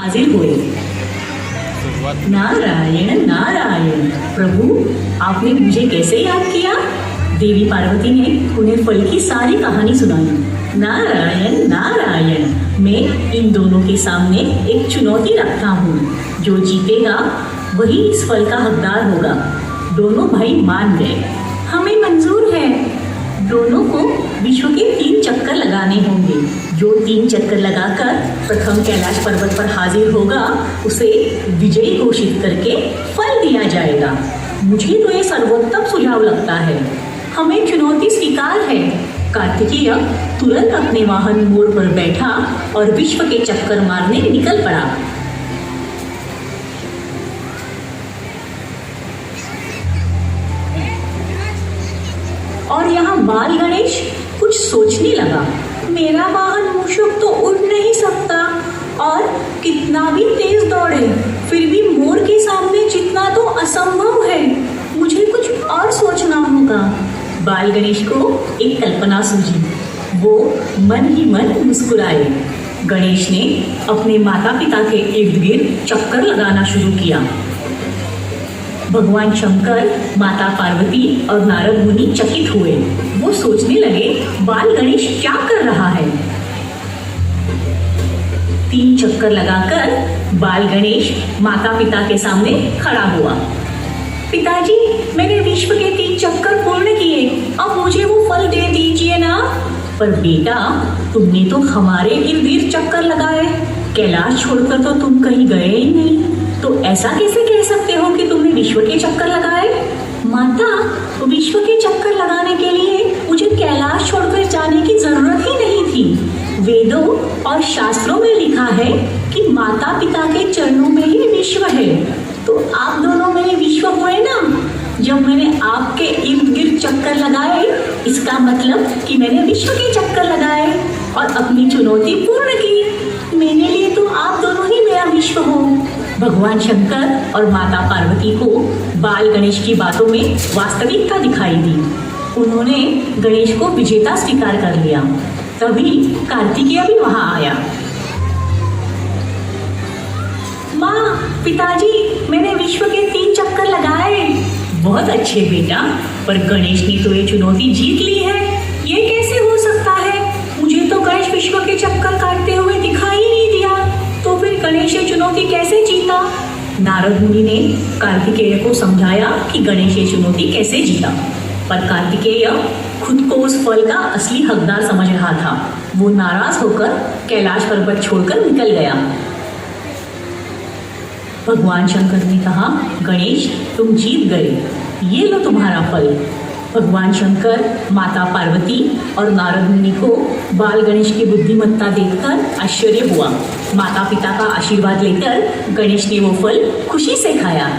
हाजिर हुए। नारायण नारायण, प्रभु आपने मुझे कैसे याद किया? देवी पार्वती ने उन्हें फल की सारी कहानी सुनाई। नारायण नारायण, मैं इन दोनों के सामने एक चुनौती रखता हूँ। जो जीतेगा वही इस फल का हकदार होगा। दोनों भाई मान गए। हमें मंजूर है। दोनों को विश्व के 3 चक्कर लगाने होंगे। जो 3 चक्कर लगाकर प्रथम कैलाश पर्वत पर हाजिर होगा उसे विजयी घोषित करके फल दिया जाएगा। मुझे तो ये सर्वोत्तम सुझाव लगता है। हमें चुनौती स्वीकार है। कार्तिकेय तुरंत अपने वाहन मोड़ पर बैठा और विश्व के चक्कर मारने निकल पड़ा। और यहाँ बाल गणेश कुछ सोचने लगा। मेरा वाहन मूषक तो उड़ नहीं सकता और कितना भी तेज दौड़े फिर भी मोर के सामने जीतना तो असंभव है। मुझे कुछ और सोचना होगा। बाल गणेश को एक कल्पना सूझी। वो मन ही मन मुस्कुराए। गणेश ने अपने माता पिता के इर्द गिर्द चक्कर लगाना शुरू किया। भगवान शंकर, माता पार्वती और नारद मुनि चकित हुए। वो सोचने लगे, बाल गणेश क्या कर रहा है? 3 चक्कर लगाकर बाल गणेश माता पिता के सामने खड़ा हुआ। पिताजी, मैंने विश्व के 3 चक्कर पूर्ण किए, अब मुझे वो फल दे दीजिए ना। पर बेटा, तुमने तो हमारे इर्द गिर्द चक्कर लगाए, कैलाश छोड़कर तो तुम कहीं गए ही नहीं, तो ऐसा कैसे कह सकते हो कि तुमने विश्व के चक्कर लगाए? माता, विश्व के चक्कर लगाने के लिए मुझे कैलाश छोड़कर जाने की जरूरत ही नहीं थी। वेदों और शास्त्रों में लिखा है कि माता पिता के चरणों में ही विश्व है। तो आप दोनों मेरे विश्व हुए ना। जब मैंने आपके इर्द गिर्द चक्कर लगाए, इसका मतलब कि मैंने विश्व के चक्कर लगाए और अपनी चुनौती पूर्ण की। मेरे लिए तो आप दोनों ही मेरा विश्व हो। भगवान शंकर और माता पार्वती को बाल गणेश की बातों में वास्तविकता दिखाई दी। उन्होंने गणेश को विजेता स्वीकार कर लिया। तभी कार्तिकेय भी वहां आया। माँ, पिताजी, मैंने विश्व के 3 चक्कर लगाए। बहुत अच्छे बेटा, पर गणेश ने तो ये चुनौती जीत ली है। ये कैसे हो सकता है? मुझे तो गणेश विश्व के चक्कर काटते हुए दिखाई नहीं दिया। तो फिर गणेश ये चुनौती कैसे जीता? नारद मुनि ने कार्तिकेय को समझाया कि गणेश ये चुनौती कैसे जीता। पर कार्तिकेय खुद को उस फल का असली हकदार समझ रहा था। वो नाराज होकर कैलाश पर्वत छोड़कर निकल गया। भगवान शंकर ने कहा, गणेश, तुम जीत गए, ये लो तुम्हारा फल। भगवान शंकर, माता पार्वती और नारद मुनि को बाल गणेश की बुद्धिमत्ता देखकर आश्चर्य हुआ। माता पिता का आशीर्वाद लेकर गणेश ने वो फल खुशी से खाया।